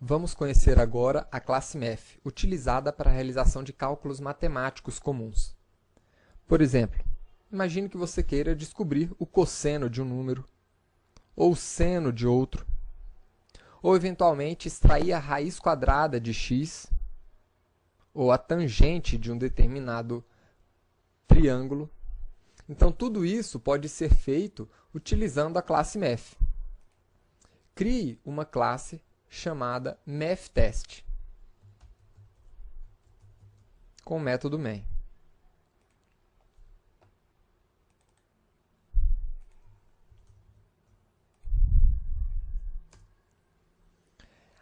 Vamos conhecer agora a classe MEF, utilizada para a realização de cálculos matemáticos comuns. Por exemplo, imagine que você queira descobrir o cosseno de um número, ou o seno de outro, ou eventualmente extrair a raiz quadrada de x, ou a tangente de um determinado triângulo. Então, tudo isso pode ser feito utilizando a classe MEF. Crie uma classe chamada MEFTest, com o método main.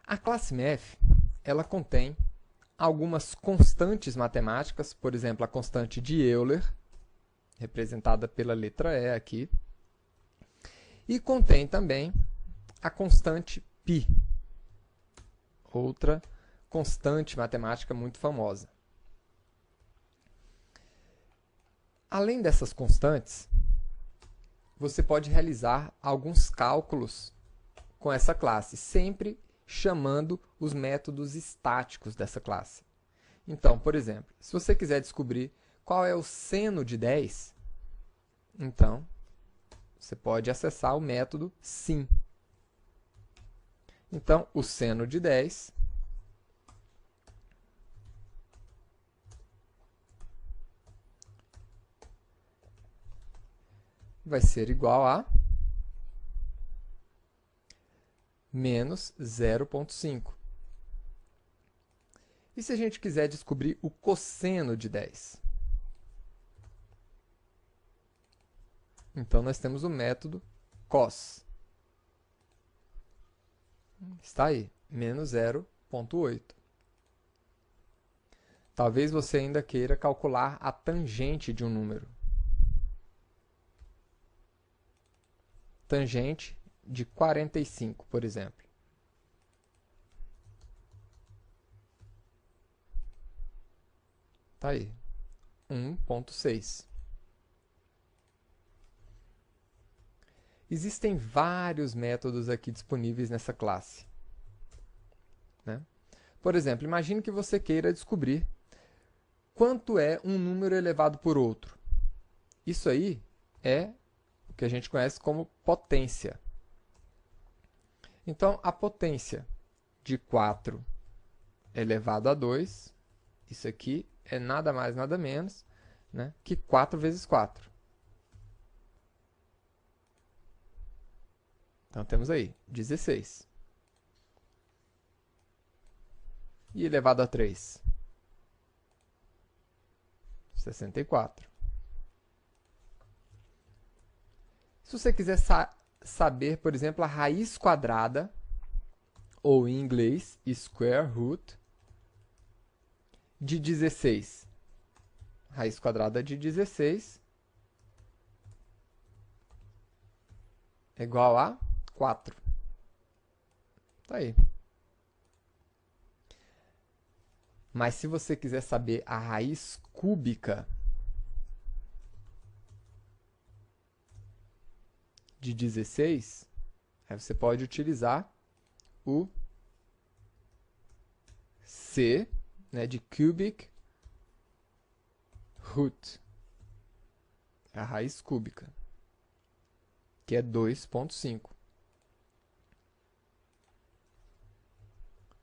A classe MEF, ela contém algumas constantes matemáticas, por exemplo, a constante de Euler, representada pela letra E aqui, e contém também a constante π, outra constante matemática muito famosa. Além dessas constantes, você pode realizar alguns cálculos com essa classe, sempre chamando os métodos estáticos dessa classe. Então, por exemplo, se você quiser descobrir qual é o seno de 10, então você pode acessar o método sim. Então, o seno de 10 vai ser igual a menos 0,5. E se a gente quiser descobrir o cosseno de 10? Então, nós temos o método cos. Está aí, menos 0,8. Talvez você ainda queira calcular a tangente de um número. Tangente de 45, por exemplo. Está aí, 1,6. Existem vários métodos aqui disponíveis nessa classe, né? Por exemplo, imagine que você queira descobrir quanto é um número elevado por outro. Isso aí é o que a gente conhece como potência. Então, a potência de 4 elevado a 2, isso aqui é nada mais, nada menos, né, que 4 vezes 4. Então, temos aí 16. E elevado a 3? 64. Se você quiser saber, por exemplo, a raiz quadrada, ou em inglês, square root, de 16. Raiz quadrada de 16 é igual a 4. Tá aí. Mas se você quiser saber a raiz cúbica de 16, aí você pode utilizar o C, né, de cubic root, a raiz cúbica, que é 2,5.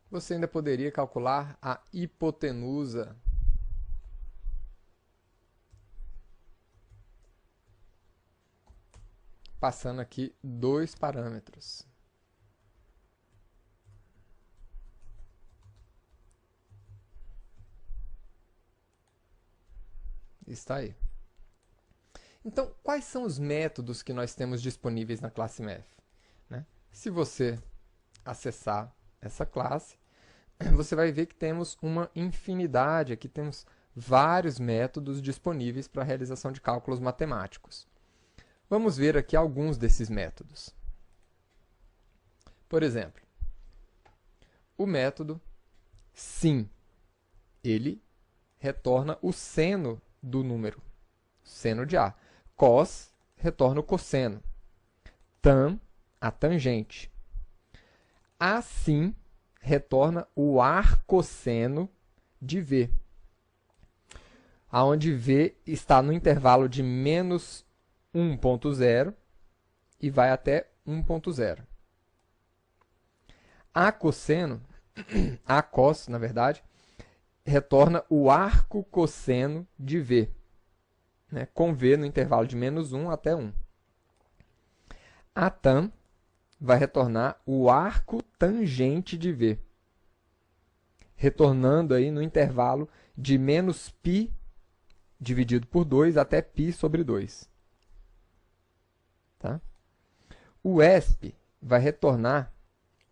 Você ainda poderia calcular a hipotenusa, passando aqui 2 parâmetros. Está aí. Então, quais são os métodos que nós temos disponíveis na classe MEF? Né? Se você acessar essa classe, você vai ver que temos uma infinidade, aqui temos vários métodos disponíveis para a realização de cálculos matemáticos. Vamos ver aqui alguns desses métodos. Por exemplo, o método sim, ele retorna o seno do número, seno de A. Cos retorna o cosseno. Tan, a tangente. Assim retorna o arcosseno de V, onde V está no intervalo de menos 1,0 e vai até 1,0. A cosseno, a cos, na verdade, retorna o arco cosseno de V, né, com V no intervalo de menos 1 até 1. A tan vai retornar o arco tangente de V, retornando aí no intervalo de menos π dividido por 2 até π sobre 2. Tá? O ESP vai retornar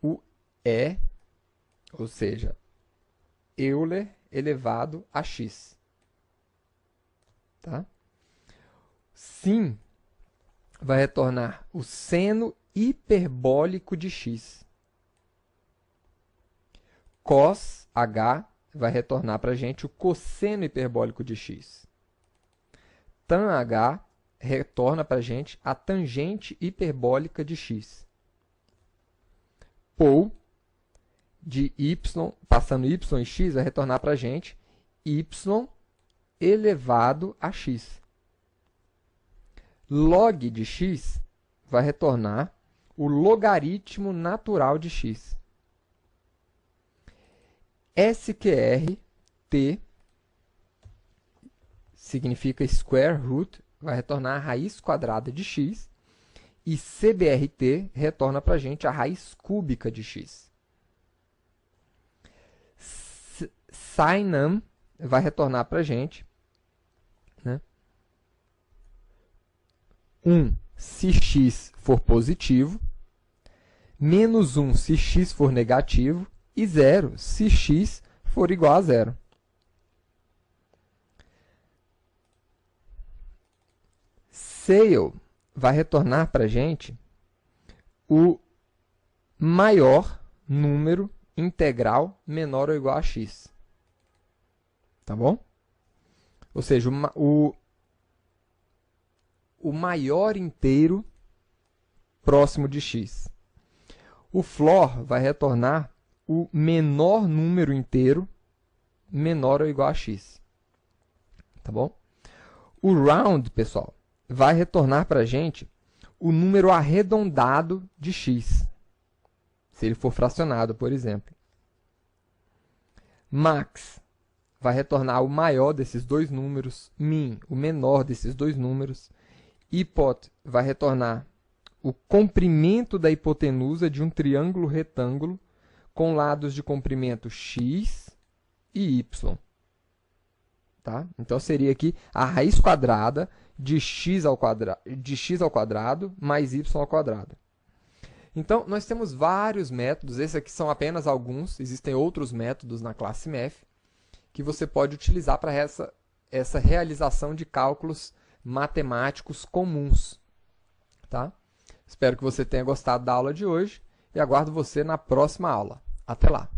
o E, ou seja, Euler elevado a x. Tá? Sin vai retornar o seno hiperbólico de x. Cos H vai retornar para a gente o cosseno hiperbólico de x. Tan H retorna para a gente a tangente hiperbólica de x. Pou de y, passando y e x, vai retornar para a gente y elevado a x. Log de x vai retornar o logaritmo natural de x. SQRT significa square root, vai retornar a raiz quadrada de x. E CBRT retorna para a gente a raiz cúbica de x. Sinam vai retornar para a gente, né, 1 se x for positivo, menos 1 se x for negativo e 0 se x for igual a 0. Sale vai retornar para a gente o maior número integral menor ou igual a x. Tá bom? Ou seja, o maior inteiro próximo de x. O floor vai retornar o menor número inteiro menor ou igual a x. Tá bom? O round, pessoal, vai retornar para a gente o número arredondado de x, se ele for fracionado, por exemplo. Max vai retornar o maior desses dois números, min, o menor desses dois números. Hipot vai retornar o comprimento da hipotenusa de um triângulo retângulo com lados de comprimento x e y. Tá? Então, seria aqui a raiz quadrada de x ao quadrado mais y ao quadrado. Então, nós temos vários métodos. Esses aqui são apenas alguns. Existem outros métodos na classe MEF que você pode utilizar para essa realização de cálculos matemáticos comuns. Tá? Espero que você tenha gostado da aula de hoje e aguardo você na próxima aula. Até lá!